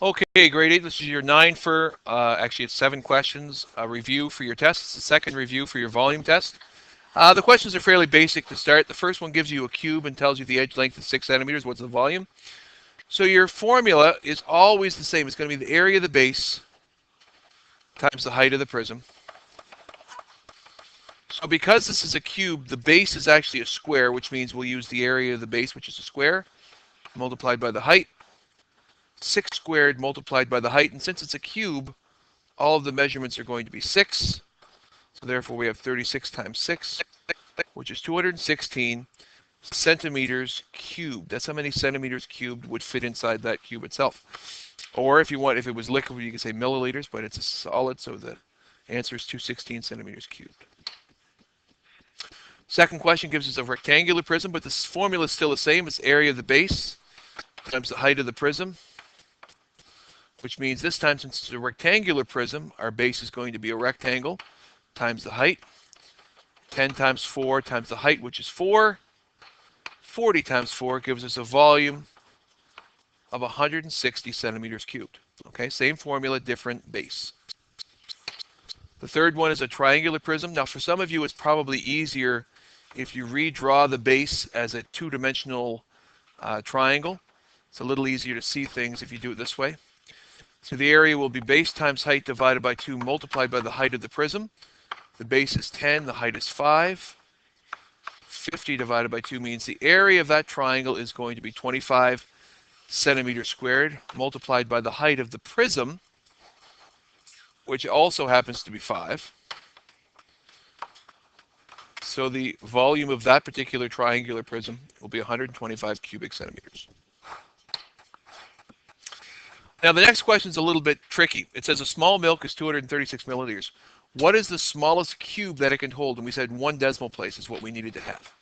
Okay, grade 8, this is your 9 for, actually it's 7 questions, review for your test. It's the second review for your volume test. The questions are fairly basic to start. The first one gives you a cube and tells you the edge length is 6 centimeters. What's the volume? So your formula is always the same. It's going to be the area of the base times the height of the prism. So because this is a cube, the base is actually a square, which means we'll use the area of the base, which is a square, multiplied by the height. 6 squared multiplied by the height. And since it's a cube, all of the measurements are going to be 6. So therefore we have 36 times 6, which is 216 centimeters cubed. That's how many centimeters cubed would fit inside that cube itself. Or if you want, if it was liquid, you could say milliliters, but it's a solid, so the answer is 216 centimeters cubed. Second question gives us a rectangular prism, but this formula is still the same. It's area of the base times the height of the prism, which means this time, since it's a rectangular prism, our base is going to be a rectangle times the height. 10 times 4 times the height, which is 4. 40 times 4 gives us a volume of 160 centimeters cubed. Okay, same formula, different base. The third one is a triangular prism. Now, for some of you, it's probably easier if you redraw the base as a two-dimensional triangle. It's a little easier to see things if you do it this way. So the area will be base times height divided by 2 multiplied by the height of the prism. The base is 10, the height is 5. 50 divided by 2 means the area of that triangle is going to be 25 centimeters squared multiplied by the height of the prism, which also happens to be 5. So the volume of that particular triangular prism will be 125 cubic centimeters. Now the next question is a little bit tricky. It says a small milk is 236 milliliters. What is the smallest cube that it can hold? And we said 1 decimal place is what we needed to have.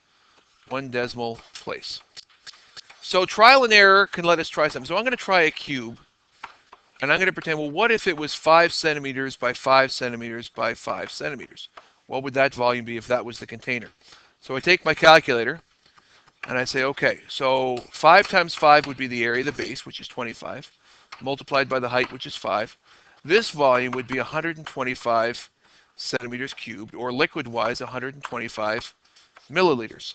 1 decimal place. So trial and error can let us try something. So I'm going to try a cube. And I'm going to pretend, well, what if it was 5 centimeters by 5 centimeters by 5 centimeters? What would that volume be if that was the container? So I take my calculator and I say, okay, so 5 times 5 would be the area of the base, which is 25, multiplied by the height, which is 5. This volume would be 125 centimeters cubed, or liquid-wise, 125 milliliters.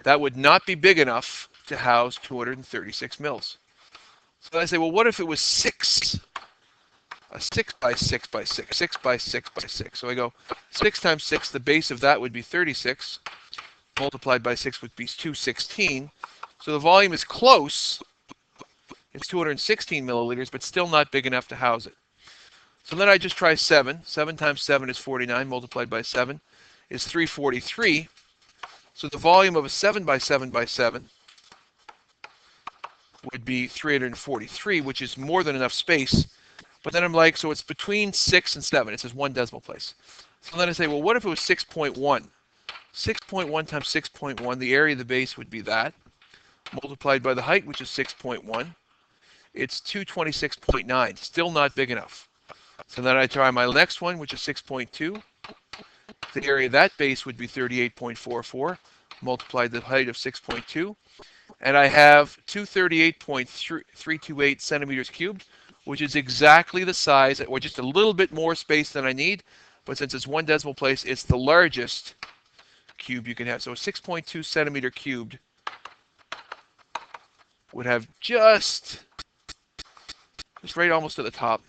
That would not be big enough to house 236 mils. So I say, well, what if it was 6? A 6 by 6 by 6, 6 by 6 by 6. So I go 6 times 6, the base of that would be 36, multiplied by 6 would be 216. So the volume is close. It's 216 milliliters, but still not big enough to house it. So then I just try 7. 7 times 7 is 49, multiplied by 7 is 343. So the volume of a 7 by 7 by 7 would be 343, which is more than enough space. But then I'm like, so it's between 6 and 7. It says 1 decimal place. So then I say, well, what if it was 6.1? 6.1 times 6.1, the area of the base would be that, multiplied by the height, which is 6.1. It's 226.9, still not big enough. So then I try my next one, which is 6.2. The area of that base would be 38.44, multiplied the height of 6.2. And I have 238.328 centimeters cubed, which is exactly the size, or just a little bit more space than I need. But since it's 1 decimal place, it's the largest cube you can have. So a 6.2 centimeter cubed would have just right almost at the top,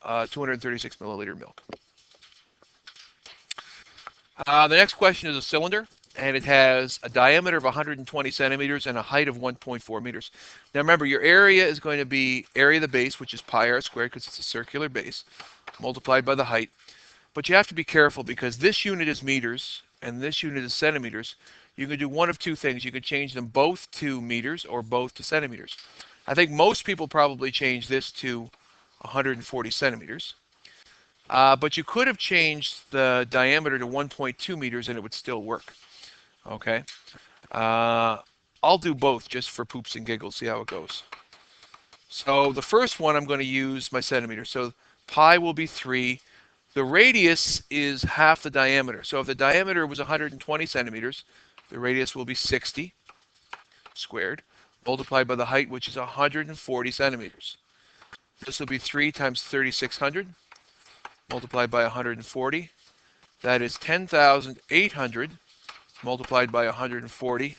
236 milliliter milk. The next question is a cylinder, and it has a diameter of 120 centimeters and a height of 1.4 meters. Now remember, your area is going to be area of the base, which is pi r squared because it's a circular base, multiplied by the height. But you have to be careful because this unit is meters and this unit is centimeters. You can do one of two things. You could change them both to meters or both to centimeters. I think most people probably change this to 140 centimeters. But you could have changed the diameter to 1.2 meters and it would still work. Okay. I'll do both just for poops and giggles, see how it goes. So the first one, I'm going to use my centimeter. So pi will be 3. The radius is half the diameter. So if the diameter was 120 centimeters, the radius will be 60 squared, multiplied by the height, which is 140 centimeters. This will be 3 times 3,600 multiplied by 140. That is 10,800 multiplied by 140,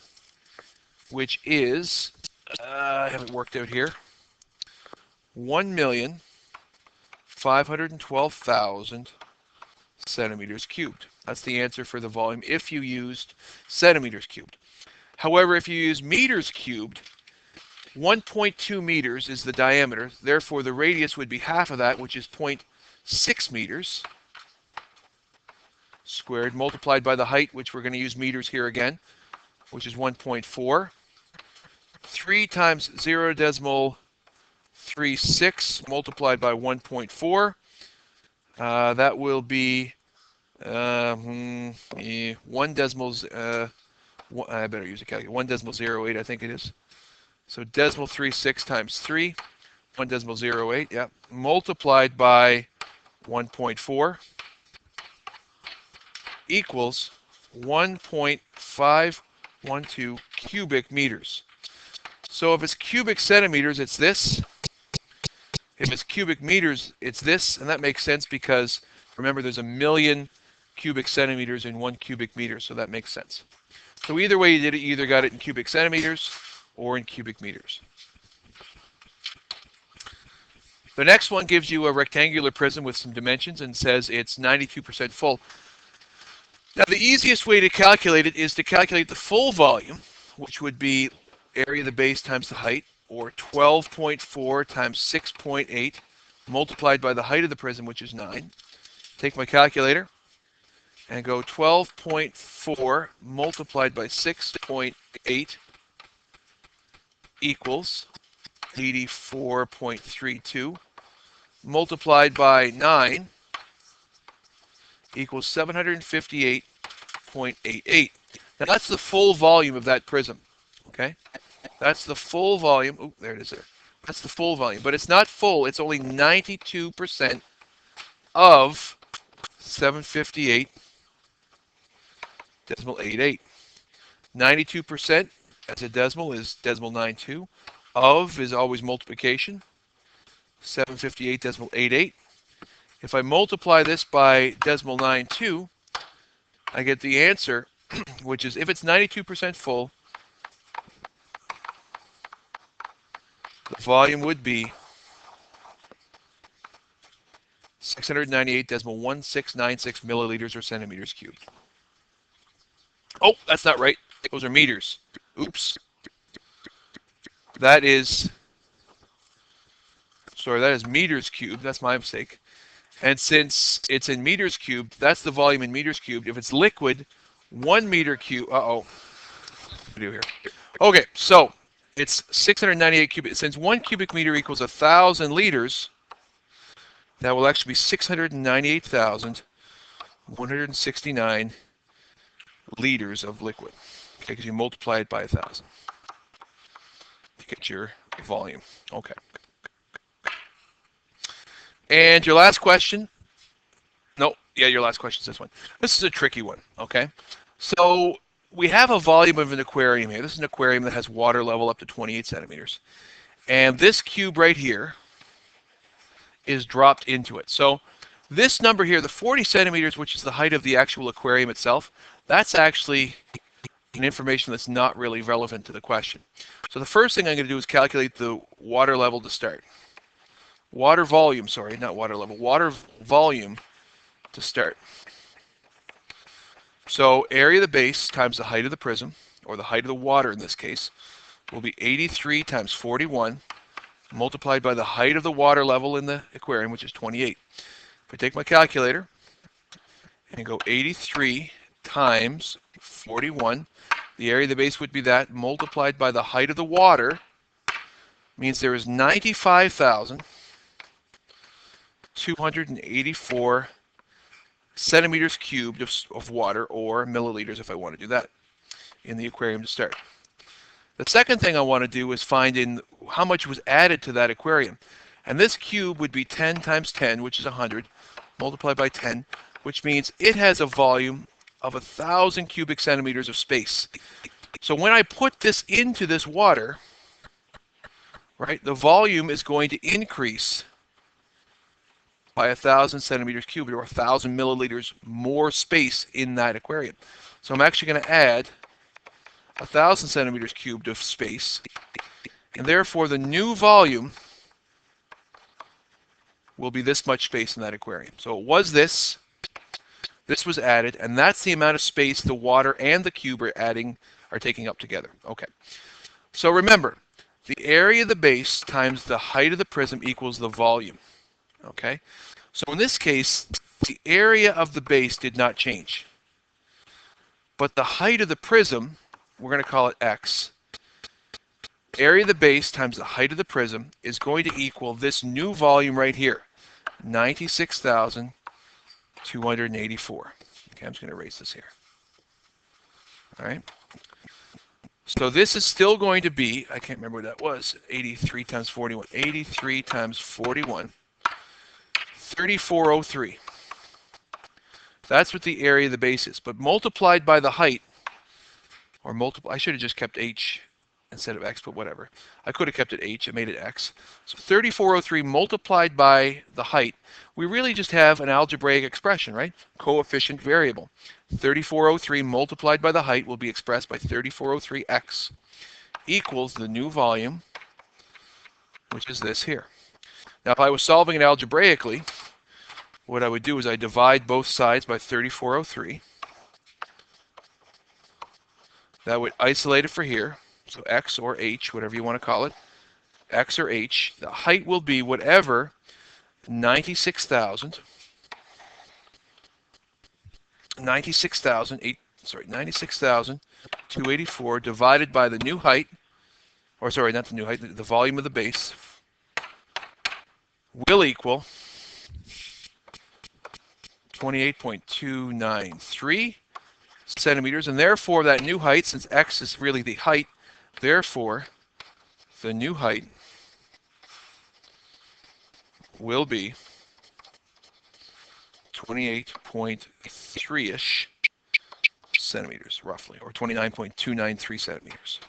which is, I have it worked out here, 1,512,000 centimeters cubed. That's the answer for the volume if you used centimeters cubed. However, if you use meters cubed, 1.2 meters is the diameter. Therefore, the radius would be half of that, which is 0.6 meters squared, multiplied by the height, which we're going to use meters here again, which is 1.4. 3 times 0.36 multiplied by 1.4. That will be 1 decimal. I better use a calculator. 1.08, I think it is. So decimal 36 times 3, 1.08. Yeah, multiplied by 1.4 equals 1.512 cubic meters. So if it's cubic centimeters, it's this. If it's cubic meters, it's this. And that makes sense because, remember, there's 1,000,000 cubic centimeters in 1 cubic meter, so that makes sense. So either way you did it, you either got it in cubic centimeters or in cubic meters. The next one gives you a rectangular prism with some dimensions and says it's 92% full. Now the easiest way to calculate it is to calculate the full volume, which would be area of the base times the height, or 12.4 times 6.8 multiplied by the height of the prism, which is 9. Take my calculator and go 12.4 multiplied by 6.8 equals 84.32 multiplied by 9 equals 758.88. Now that's the full volume of that prism. Okay? That's the full volume. Oh, there it is there. That's the full volume. But it's not full. It's only 92% of 758.88. 92% as a decimal is decimal 92. Of is always multiplication. 758.88. If I multiply this by decimal 92, I get the answer, which is if it's 92% full, the volume would be 698.1696 milliliters or centimeters cubed. Oh, that's not right. Those are meters. Oops. That is meters cubed. That's my mistake. And since it's in meters cubed, that's the volume in meters cubed. If it's liquid, 1 meter cubed. Uh-oh. What do we do here? Okay, so it's 698 cubic. Since 1 cubic meter equals 1,000 liters, that will actually be 698,169 liters of liquid. Okay, because you multiply it by 1,000 to get your volume. Okay. And your last question. No, yeah, your last question is this one. This is a tricky one, okay? So we have a volume of an aquarium here. This is an aquarium that has water level up to 28 centimeters. And this cube right here is dropped into it. So this number here, the 40 centimeters, which is the height of the actual aquarium itself, that's actually an information that's not really relevant to the question. So the first thing I'm going to do is calculate the water level to start. Water volume, sorry, not water level, water volume to start. So area of the base times the height of the prism, or the height of the water in this case, will be 83 times 41 multiplied by the height of the water level in the aquarium, which is 28. If I take my calculator and go 83 times 41, the area of the base would be that multiplied by the height of the water, means there is 95,284 centimeters cubed of water, or milliliters if I want to do that, in the aquarium to start. The second thing I want to do is find in how much was added to that aquarium. And this cube would be 10 times 10, which is 100, multiplied by 10, which means it has a volume of 1,000 cubic centimeters of space. So when I put this into this water, right, the volume is going to increase by 1,000 centimeters cubed, or 1,000 milliliters more space in that aquarium. So I'm actually going to add 1,000 centimeters cubed of space, and therefore the new volume will be this much space in that aquarium. So it was this was added, and that's the amount of space the water and the cube are taking up together. Okay. So remember, the area of the base times the height of the prism equals the volume. Okay. So in this case, the area of the base did not change. But the height of the prism, we're going to call it x, area of the base times the height of the prism is going to equal this new volume right here, 96,284. Okay, I'm just going to erase this here. All right. So this is still going to be, I can't remember what that was, 83 times 41. 83 times 41, 3403. That's what the area of the base is. But multiplied by the height, or I should have just kept h instead of x, but whatever. I could have kept it h, I made it x. So 3403 multiplied by the height, we really just have an algebraic expression, right? Coefficient variable. 3403 multiplied by the height will be expressed by 3403x equals the new volume, which is this here. Now, if I was solving it algebraically, what I would do is I divide both sides by 3403. That would isolate it for here. So x or h, whatever you want to call it, x or h. The height will be whatever 96,284 divided by the new height, or sorry, not the new height, the volume of the base, will equal 28.293 centimeters, and therefore that new height, since x is really the height, therefore the new height will be 28.3-ish centimeters, roughly, or 29.293 centimeters.